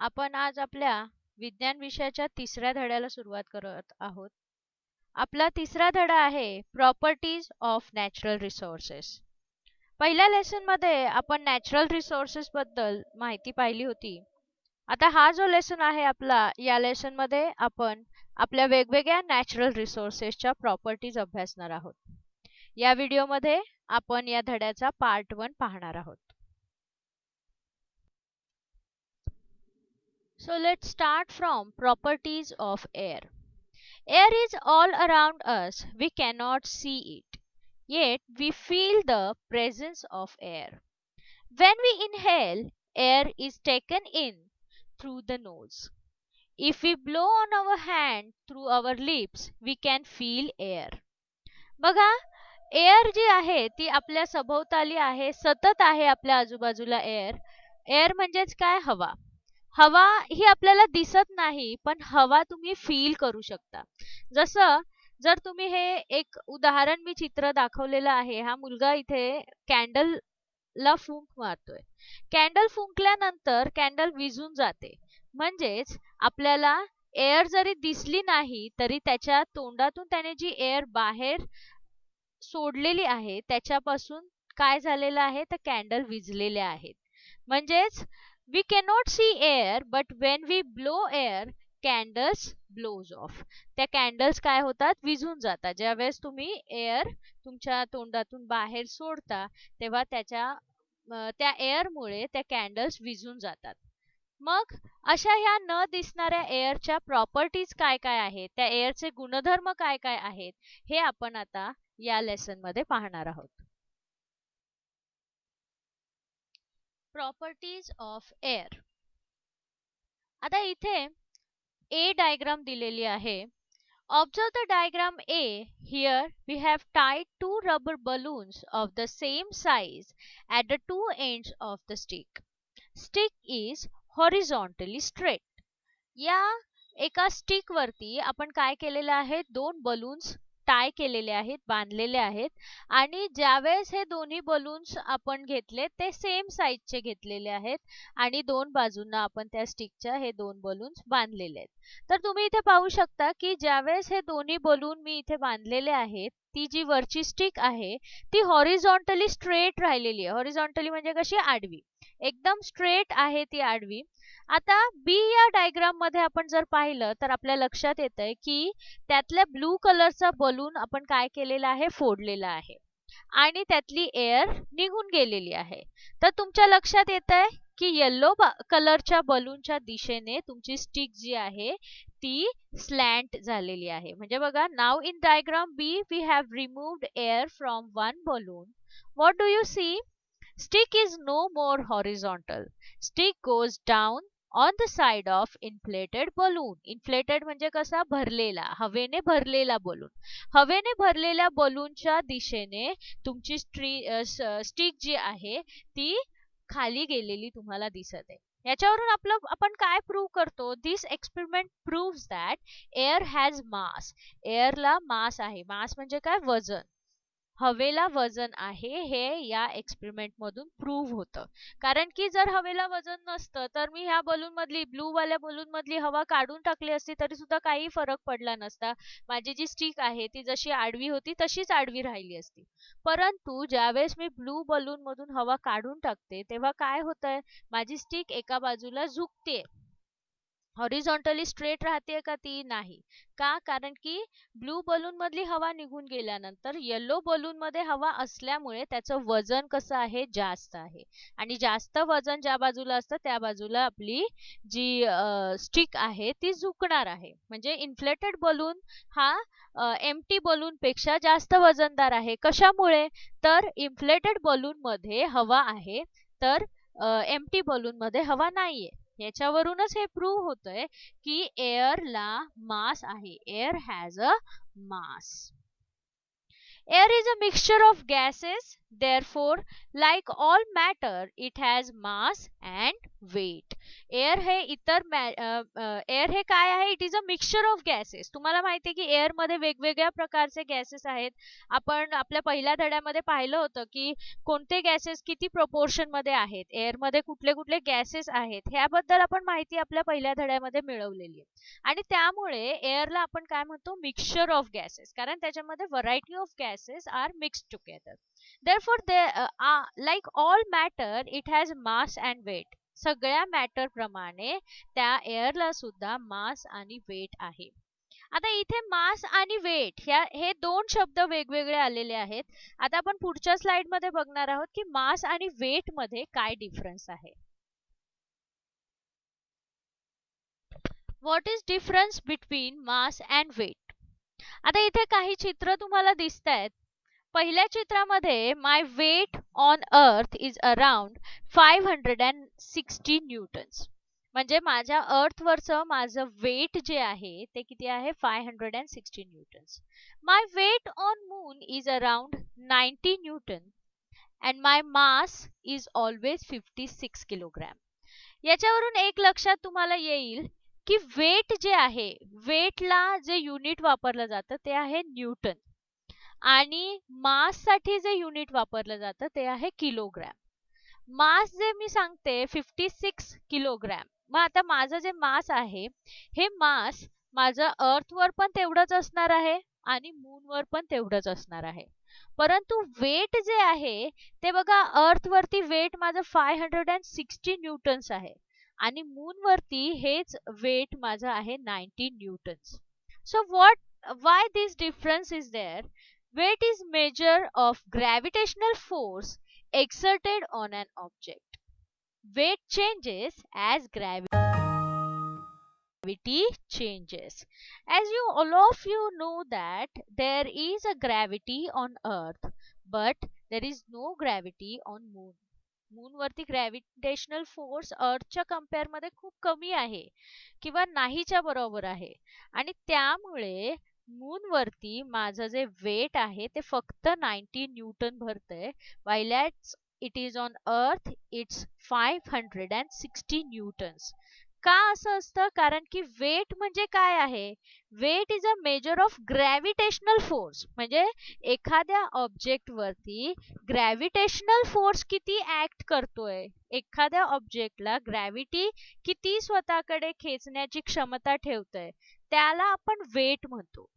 आपण आज आपल्या विज्ञान विषयाच्या तिसऱ्या धड्याला सुरुवात करत आहोत. आपला तिसरा धडा आहे प्रॉपर्टीज ऑफ नॅचरल रिसोर्सेस. पहिल्या लेसन मध्ये आपण नॅचरल रिसोर्सेस बद्दल माहिती पाहिली होती. आता हा जो लेसन आहे आपला, या लेसन मध्ये आपण आपल्या वेगवेगळ्या नॅचरल रिसोर्सेसच्या प्रॉपर्टीज अभ्यासणार आहोत. या व्हिडिओमध्ये आपण या धड्याचा पार्ट 1 पाहणार आहोत. So let's start from properties of air. Air is all around us. We cannot see it. Yet we feel the presence of air. When we inhale, air is taken in through the nose. If we blow on our hand through our lips, we can feel air. बघा, air जी आहे ती आपल्या सभोवताली आहे, सतत आहे आपल्या आजूबाजूला एअर. एअर म्हणजेच काय? हवा. हवा ही आपल्याला दिसत नाही, पण हवा तुम्ही फील करू शकता. जसं जर तुम्ही हे एक उदाहरण मी चित्र दाखवलेलं आहे. हा मुलगा इथे कॅन्डल ला फुंक मारतोय. कॅन्डल फुंकल्यानंतर कॅन्डल विझून जाते. म्हणजेच आपल्याला एअर जरी दिसली नाही तरी त्याच्या तोंडातून त्याने जी एअर बाहेर सोडलेली आहे त्याच्यापासून काय झालेलं आहे, तर कॅन्डल विझलेले आहेत. म्हणजेच we cannot see air, but when we blow air, candles blows off. त्या कॅन्डल्स काय होतात? विझून जातात. ज्यावेळेस तुम्ही एअर तुमच्या तोंडातून बाहेर सोडता तेव्हा त्या एअरमुळे त्या कॅन्डल्स विझून जातात. मग अशा ह्या न दिसणाऱ्या एअरच्या प्रॉपर्टीज काय काय आहेत, त्या एअरचे गुणधर्म काय काय आहेत, हे आपण आता या लेसन मध्ये पाहणार आहोत. Properties of air. आता इथे ए डायग्राम दिलेली आहे. Observe the diagram A. Here we have tied 2 rubber balloons of the same size at the 2 ends of the stick. Stick is horizontally straight. या एका स्टिक वरती आपण काय केलेलं आहे, 2 बलून्स टाय केलेले आहेत, बांधलेले आहेत. आणि ज्यावेळेस हे दोन्ही बलून्स आपण घेतले ते सेम साइजचे घेतलेले आहेत आणि 2 बाजूंना आपण त्या स्टिकच्या हे 2 बलून्स बांधलेले आहेत. तर तुम्ही इथे पाहू शकता की ज्यावेळेस हे दोन्ही बलून मी इथे बांधलेले आहेत, ती जी वरची स्टिक आहे ती हॉरिझॉन्टली स्ट्रेट राहिलेली आहे. हॉरिझॉन्टली म्हणजे कशी? आडवी. एकदम स्ट्रेट आहे ती, आडवी. आता बी या डायग्राम मध्ये आपण जर पाहिलं तर आपल्या लक्षात येतंय की त्यातल्या ब्लू कलरचा बलून आपण काय केलेला आहे, फोडलेला आहे आणि त्यातली एअर निघून गेलेली आहे. तर तुमच्या लक्षात येतंय की येलो कलरच्या बलूनच्या दिशेने तुमची स्टिक जी आहे ती स्लॅन्ट झालेली आहे. म्हणजे बघा, नाव in diagram B we have removed air from one balloon. What do you see? Stick is no more horizontal. Stick goes down on the side of inflated balloon. Inflated म्हणजे कसा? भरलेला, हवेने भरलेला बलून. हवेने भरलेल्या बलूनच्या दिशेने तुमची स्टिक जी आहे ती खाली गेलेली तुम्हाला दिसत आहे. याच्यावरून आपण काय प्रूव्ह करतो? This experiment proves that air has mass. एअरला मास आहे. मास म्हणजे काय? वजन. हवेला वजन आहे, हे या एक्सपेरिमेंट मधून प्रूव्ह होतं. कारण की जर हवेला वजन नसतं तर मी ह्या बलून मधली, ब्लू वाल्या बलून मधली हवा काढून टाकली असती तरी सुद्धा काही फरक पडला नसता. माझी जी स्टिक आहे ती जशी आडवी होती तशीच आडवी राहिली असती. परंतु ज्यावेळेस मी ब्लू बलून मधून हवा काढून टाकते तेव्हा काय होतंय, माझी स्टिक एका बाजूला झुकते. हॉरिझॉन्टली स्ट्रेट राहते का? ती नाही. का? कारण की ब्लू बलून मधली हवा निघून गेल्यानंतर येलो बलून मध्ये हवा असल्यामुळे त्याचं वजन कसं आहे? जास्त आहे. आणि जास्त वजन ज्या बाजूला असतं त्या बाजूला आपली जी स्टिक आहे ती झुकणार आहे. म्हणजे इन्फ्लेटेड बलून हा एम्प्टी बलून पेक्षा जास्त वजनदार आहे. कशामुळे? तर इन्फ्लेटेड बलून मध्ये हवा आहे तर एम्प्टी बलून मध्ये हवा नाहीये. याच्यावरूनच हे प्रूव्ह होतंय की एअरला मास आहे. Air has a mass. Air is a mixture of gases. Therefore, like all matter, it has mass and weight. Air हे एअर हे काय आहे, it is a mixture of gases. तुम्हाला माहिती आहे की एअर मध्ये वेगवेगळ्या प्रकारचे गॅसेस आहेत. आपण आपल्या पहिल्या धड्यामध्ये पाहिलं होतं की कोणते गॅसेस किती प्रपोर्शन मध्ये आहेत, एअर मध्ये कुठले कुठले गॅसेस आहेत, ह्याबद्दल आपण माहिती आपल्या पहिल्या धड्यामध्ये मिळवलेली आहे. आणि त्यामुळे एअरला आपण काय म्हणतो, मिक्सचर ऑफ गॅसेस, कारण त्याच्यामध्ये variety of gases are mixed together. therefore like all matter it has mass and weight. सगळ्या मॅटर प्रमाणे त्या एअरला सुद्धा मास आणि वेट आहे. आता इथे मास आणि वेट हे दोन शब्द वेगवेगळे आलेले आहेत. आता आपण पुढच्या स्लाइड मध्ये बघणार आहोत की मास आणि वेट मध्ये काय डिफरन्स आहे. What is difference between mass and weight. आता इथे काही चित्र तुम्हाला दिसत आहेत. पहिल्या चित्रामध्ये my weight on earth is around 560 newtons. म्हणजे माझ्या अर्थवरचं माझं वेट जे आहे ते किती आहे, 560 newtons. My weight on moon is around 90 newton and my mass is always 56 kilogram. याच्यावरून एक लक्षात तुम्हाला येईल की वेट जे आहे, वेटला जे युनिट वापरलं जातं ते आहे न्यूटन, आणि मास साठी जे युनिट वापरलं जातं ते आहे किलोग्रॅम. मास जे मी सांगते 56 किलोग्रॅम. मग आता माझं जे मास आहे, हे मास माझं अर्थवर पण तेवढंच असणार आहे आणि मूनवर पण तेवढंच असणार आहे. परंतु वेट जे आहे ते बघा, अर्थवरती वेट माझं 560 न्यूटन्स आहे आणि मूनवरती हेच वेट माझं आहे 90 Newton's. So why this difference is there? Weight is measure of gravitational force exerted on an object. Weight changes as gravity changes. As you all of you know that there is a gravity on earth, but there is no gravity on moon. Moon वरती gravitational force अर्थच्या compare मध्ये खूप कमी आहे किंवा नाहीच्या बरोबर आहे, आणि त्यामुळे मून वरती माझं जे वेट आहे ते फक्त 90 न्यूटन भरतंय, while it is on earth it's 560 newtons. का असं असतं, कारण की वेट म्हणजे काय आहे, weight is a measure of gravitational force. म्हणजे एखाद्या ऑब्जेक्ट वरती ग्रॅव्हिटेशनल फोर्स किती ऍक्ट करतोय, एखाद्या ऑब्जेक्टला ग्रॅव्हिटी किती स्वतःकडे खेचण्याची क्षमता ठेवतोय, त्याला आपण वेट म्हणतो.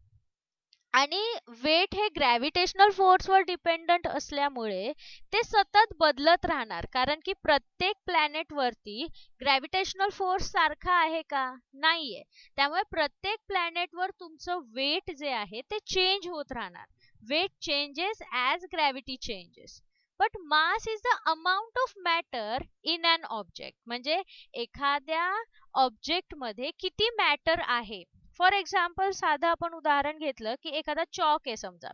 आणि वेट हे ग्रॅव्हिटेशनल फोर्सवर डिपेंडंट असल्यामुळे ते सतत बदलत राहणार, कारण की प्रत्येक प्लॅनेट वरती ग्रॅव्हिटेशनल फोर्स सारखा आहे का, नाहीये. त्यामुळे प्रत्येक प्लॅनेटवर तुमचं वेट जे आहे ते चेंज होत राहणार. Weight changes as gravity changes. But mass is the amount of matter in an object. म्हणजे एखाद्या ऑब्जेक्ट मध्ये किती मॅटर आहे. फॉर एक्झाम्पल, साधं आपण उदाहरण घेतलं की एखादा चॉक आहे समजा,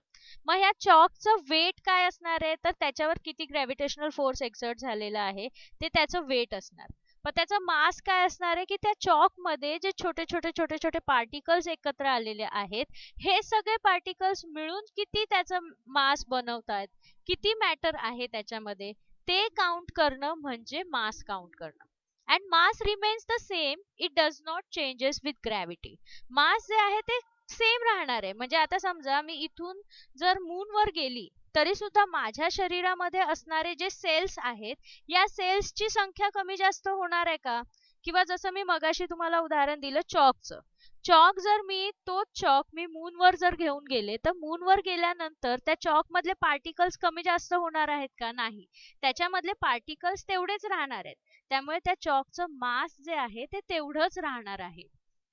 मग ह्या चॉकचं वेट काय असणार आहे, तर त्याच्यावर किती ग्रॅव्हिटेशनल फोर्स एक्सर्ट झालेला आहे ते त्याचं वेट असणार. पण त्याचं मास काय असणार आहे की त्या चॉक मध्ये जे छोटे छोटे छोटे छोटे पार्टिकल्स एकत्र आलेले आहेत, हे सगळे पार्टिकल्स मिळून किती त्याचं मास बनवतात, किती मॅटर आहे त्याच्यामध्ये, ते काउंट करणं म्हणजे मास काउंट करणं. and mass remains the same, it does not changes with gravity. मास जे आहे ते सेम राहणार आहे. म्हणजे आता समजा मी इथून जर मून वर गेली तरी सुद्धा माझ्या शरीरामध्ये असणारे जे सेल्स आहेत, या सेल्सची संख्या कमी जास्त होणार आहे का. किंवा जसं मी मगाशी तुम्हाला उदाहरण दिलं चॉकचं, चॉक जर मी तोच चॉक मी मूनवर जर घेऊन गेले तर मूनवर गेल्यानंतर त्या चॉक मधले पार्टिकल्स कमी जास्त होणार आहेत का, नाही. त्याच्यामधले पार्टिकल्स तेवढेच राहणार आहेत. त्यामुळे त्या चॉकचं मास जे आहे ते तेवढंच राहणार आहे,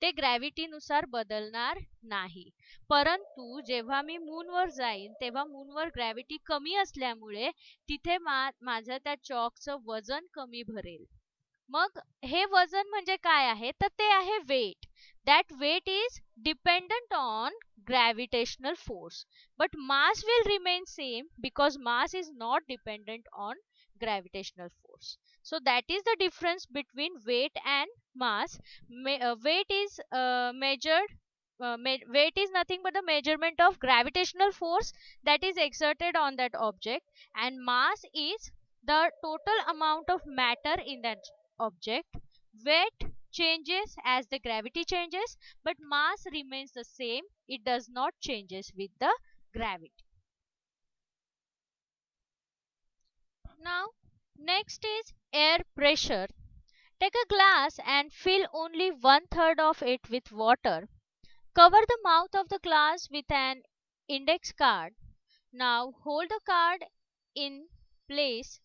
ते ग्रॅव्हिटीनुसार बदलणार नाही. परंतु जेव्हा मी मूनवर जाईन तेव्हा मूनवर ग्रॅव्हिटी कमी असल्यामुळे तिथे माझं त्या चॉकचं वजन कमी भरेल. मग हे वजन म्हणजे काय आहे, तर ते आहे weight. that weight is dependent on gravitational force, but mass will remain same because mass is not dependent on gravitational force. So that is the difference between weight and mass. Weight is measured weight is nothing but the measurement of gravitational force that is exerted on that object, and mass is the total amount of matter in that object. Weight changes as the gravity changes, but mass remains the same. It does not changes with the gravity. Now, next is air pressure. Take a glass and fill only one third of it with water. Cover the mouth of the glass with an index card. Now hold the card in place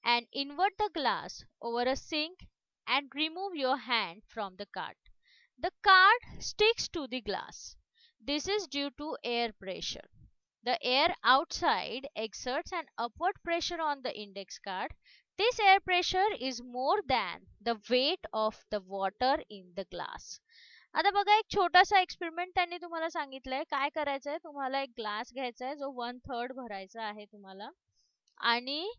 and invert the glass over a sink and remove your hand from the card. The card sticks to the glass. This is due to air pressure. The air outside exerts an upward pressure on the index card. This air pressure is more than the weight of the water in the glass. आता बघा एक छोटासा experiment त्यांनी तुम्हाला सांगितलंय काय करायचंय तुम्हाला एक ग्लास घ्यायचा आहे जो 1/3 भरायचा आहे तुम्हाला आणि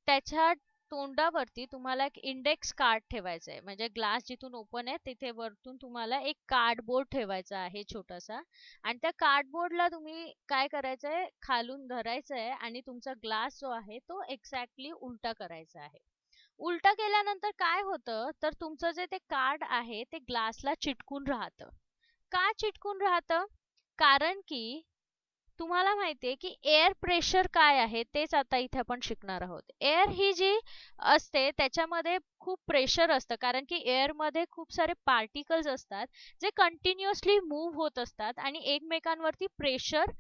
त्याच्या तोंडावरती तुम्हाला एक इंडेक्स कार्ड ठेवायचा आहे म्हणजे ग्लास जिथून ओपन आहे तिथे वरतून तुम्हाला एक कार्डबोर्ड ठेवायचा आहे छोटासा आणि त्या कार्डबोर्डला तुम्ही काय करायचंय खालून धरायचं आहे आणि तुमचा ग्लास जो आहे तो एक्झॅक्टली उलटा करायचा आहे उलटा केल्यानंतर काय होतं तर तुमचं जे ते कार्ड आहे ते ग्लासला चिटकून राहतं का चिटकून राहतं कारण की तुम्हाला माहितीये की एअर प्रेशर काय आहे तेच आता इथे आपण शिकणार आहोत एअर ही जी असते त्याच्यामध्ये खूप प्रेशर असतं कारण की एअर मध्ये खूप सारे पार्टिकल्स असतात जे कंटिन्युअसली मूव्ह होत असतात आणि एकमेकांवरती प्रेशर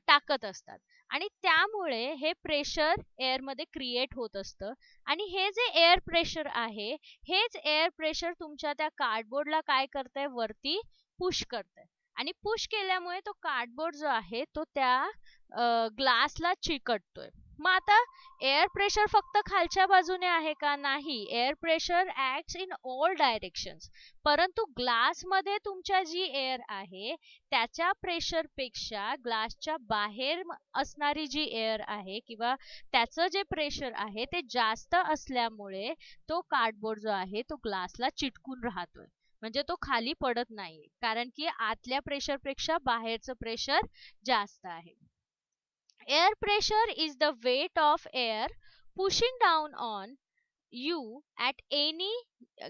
टाकत असतात आणि त्यामुळे हे प्रेशर एअर मध्ये क्रिएट होत असतं आणि हे जे एअर प्रेशर आहे हेच एअर प्रेशर तुमच्या त्या कार्डबोर्डला काय करतंय वरती पुश करतंय आणि पुश केल्यामुळे तो कार्डबोर्ड जो आहे तो त्या ग्लासला चिकटतोय मग आता एअर प्रेशर फक्त खालच्या बाजूने आहे का नाही air pressure acts in all directions परंतु ग्लास मध्ये तुमच्या जी एअर आहे त्याच्या प्रेशर पेक्षा ग्लासच्या बाहेर असणारी जी एअर आहे किंवा त्याचं जे प्रेशर आहे ते जास्त असल्यामुळे तो कार्डबोर्ड जो आहे तो ग्लासला चिटकून राहतोय म्हणजे तो खाली पडत नाही कारण की आतल्या प्रेशर पेक्षा बाहेरचं प्रेशर जास्त आहे air pressure is the weight of air pushing down on you at any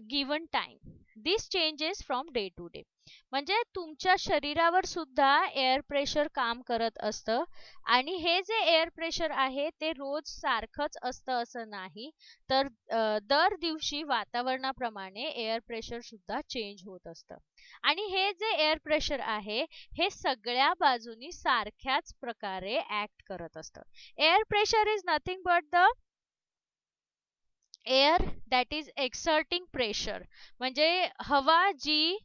given time. This changes from day to day. म्हणजे तुमच्या शरीरावर सुद्धा एअर प्रेशर काम करत असतं आणि हे जे एअर प्रेशर आहे ते रोज सारखंच असतं असं नाही तर दर दिवशी वातावरणाप्रमाणे एअर प्रेशर सुद्धा चेंज होत असतं आणि हे जे एअर प्रेशर आहे हे सगळ्या बाजूनी सारख्याच प्रकारे ऍक्ट करत असतं air pressure is nothing but the air that is exerting pressure म्हणजे हवा जी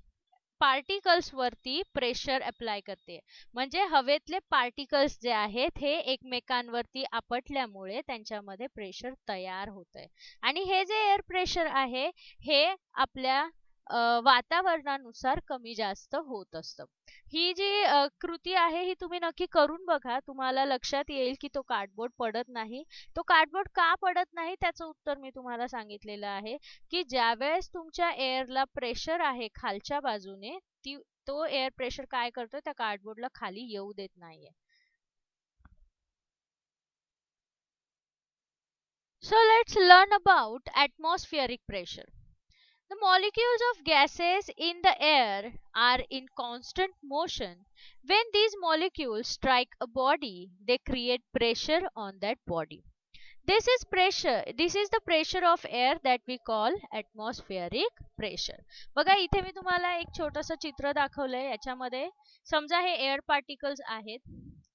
पार्टिकल्स वरती प्रेशर अप्लाय करते म्हणजे हवेतले पार्टिकल्स जे आहेत हे एकमेकांवरती आपटल्यामुळे त्यांच्यामध्ये प्रेशर तयार होत आहे आणि हे जे एअर प्रेशर आहे हे आपल्या वातावरणानुसार कमी जास्त होत असतं ही जी कृती आहे ही तुम्ही नक्की करून बघा तुम्हाला लक्षात येईल की तो कार्डबोर्ड पडत नाही तो कार्डबोर्ड का पडत नाही त्याचं उत्तर मी तुम्हाला सांगितलेलं आहे की ज्यावेळेस तुमच्या एअरला प्रेशर आहे खालच्या बाजूने तो एअर प्रेशर काय करतोय त्या कार्डबोर्डला खाली येऊ देत नाहीये So let's learn about atmospheric pressure. The molecules of gases in the air are in constant motion. When these molecules strike a body, they create pressure on that body. This is the pressure of air that we call atmospheric pressure. बघा इथे मी तुम्हाला एक छोटंसं चित्र दाखवलंय याच्यामध्ये समजा हे एअर पार्टिकल्स आहेत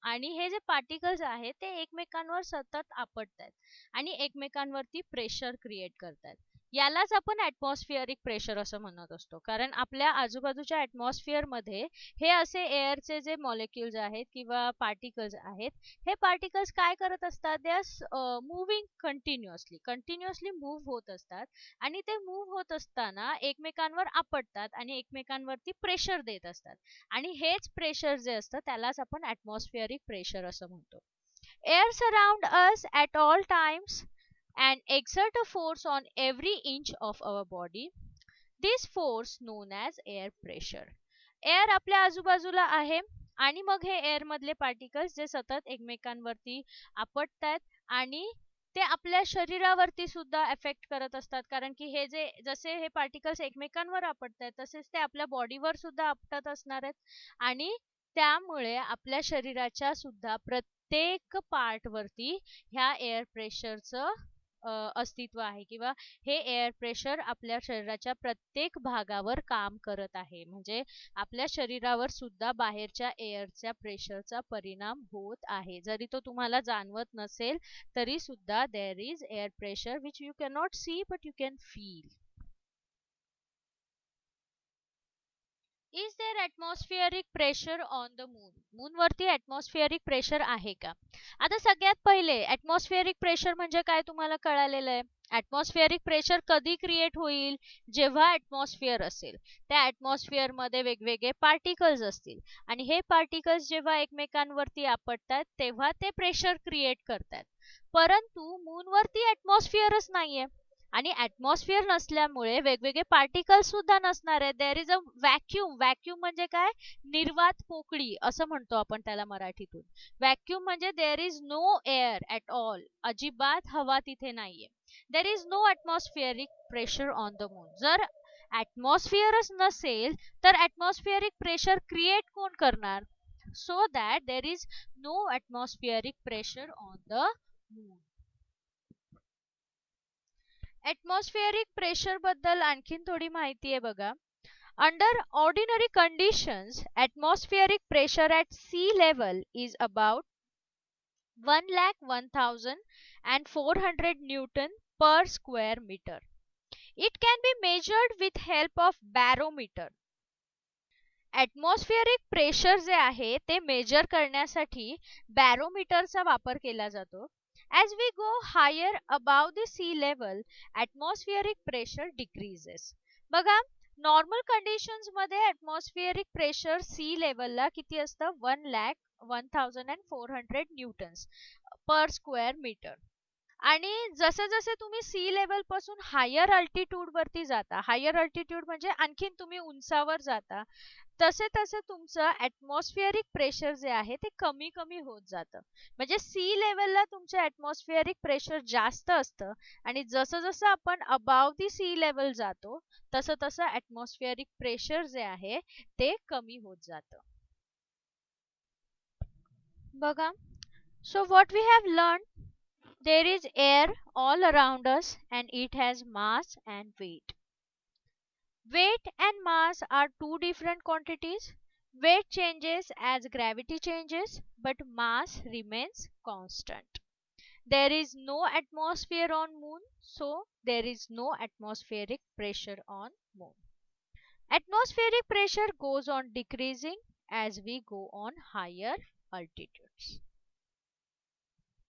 आणि हे जे पार्टिकल्स आहेत ते एकमेकांवर सतत आपटतात आणि एकमेकांवरती प्रेशर क्रिएट करतात यालाच आपण ॲटमॉस्फिअरिक प्रेशर असं म्हणत असतो कारण आपल्या आजूबाजूच्या ॲटमॉस्फिअर मध्ये हे असे एअरचे जे मॉलिक्युल्स आहेत किंवा पार्टिकल्स आहेत हे पार्टिकल्स काय करत असतात they are moving continuously move होत असतात आणि ते मूव्ह होत असताना एकमेकांवर आपटतात आणि एकमेकांवरती प्रेशर देत असतात आणि हेच प्रेशर जे असतं त्यालाच आपण ॲटमॉस्फिअरिक प्रेशर असं म्हणतो air surround us at all times and exert a force on every inch of our body. This force known as air pressure. Air आपल्या आजूबाजूला आहे आणि मग हे एअर मधले पार्टिकल्स जे सतत एकमेकांवरती आपटतात आणि ते आपल्या शरीरावरती सुद्धा एफेक्ट करत असतात, कारण की हे जे जसे हे पार्टिकल्स एकमेकांवर आपटत आहेत तसेच ते आपल्या बॉडीवर सुद्धा आपटत असणार आहेत आणि त्यामुळे आपल्या शरीराच्या सुद्धा प्रत्येक पार्ट वरती ह्या एअर प्रेशरचं अस्तित्व आहे किंवा हे एअर प्रेशर आपल्या शरीराच्या प्रत्येक भागावर काम करत आहे. म्हणजे आपल्या शरीरावर सुद्धा बाहेरच्या एअरच्या प्रेशरचा परिणाम होत आहे. जरी तो तुम्हाला जाणवत नसेल तरी सुद्धा there is air pressure which you cannot see but you can feel. Is there atmospheric pressure on the moon? मूनवरती ॲटमॉस्फिअरिक प्रेशर आहे का? आता सगळ्यात पहिले ॲटमॉस्फिअरिक प्रेशर म्हणजे काय तुम्हाला कळालेलं आहे. ॲटमॉस्फिअरिक प्रेशर कधी क्रिएट होईल? जेव्हा ॲटमॉस्फिअर असेल, त्या ॲटमॉस्फिअर मध्ये वेगवेगळे पार्टिकल्स असतील आणि हे पार्टिकल्स जेव्हा एकमेकांवरती आपटतात तेव्हा ते प्रेशर क्रिएट करतात. परंतु मूनवरती ॲटमॉस्फिअरच नाहीये आणि ॲटमॉस्फिअर नसल्यामुळे वेगवेगळे पार्टिकल्स सुद्धा नसणार आहे. There is a vacuum. Vacuum म्हणजे काय? निर्वात पोकळी असं म्हणतो आपण त्याला मराठीतून. व्हॅक्यूम म्हणजे there is no air at all. अजिबात हवा तिथे नाहीये. There is no atmospheric pressure on the moon. जर ॲटमॉस्फिअरच नसेल तर ॲटमॉस्फिअरिक प्रेशर क्रिएट कोण करणार? So that there is no atmospheric pressure on the moon. Atmospheric pressure बद्दल आणखीन थोडी माहिती आहे बघा. Under ordinary conditions atmospheric pressure at sea level is about 1,01,400 Newton per square meter. It can be measured with help of barometer. Atmospheric pressure जे आहे ते major करण्यासाठी बॅरोमीटरचा वापर केला जातो. As we go higher above the sea level, atmospheric pressure decreases. बघा, normal conditions मध्ये ॲटमॉस्फिअरिक pressure C लेवलला किती असतं? 1,01,400 न्यूटन्स पर स्क्वेअर मीटर. आणि जसे जसे तुम्ही सी लेवल पासून हायर अल्टिट्यूड वरती जाता, हायर अल्टिट्यूड म्हणजे आणखीन तुम्ही उंचावर जाता, तसे तसे तुमचं ॲटमॉस्फिअरिक प्रेशर जे आहे ते कमी कमी होत जातं. म्हणजे सी लेवलला तुमचं ॲटमॉस्फिअरिक प्रेशर जास्त असतं आणि जसं जसं आपण अबाव दी सी लेवल जातो तसं तसं ॲटमॉस्फिअरिक प्रेशर जे आहे ते कमी होत जातं. बघा, so what we have learn, there is air all around us and it has mass and weight. Weight and mass are two different quantities. Weight changes as gravity changes, but mass remains constant. There is no atmosphere on moon, so there is no atmospheric pressure on moon. Atmospheric pressure goes on decreasing as we go on higher altitudes.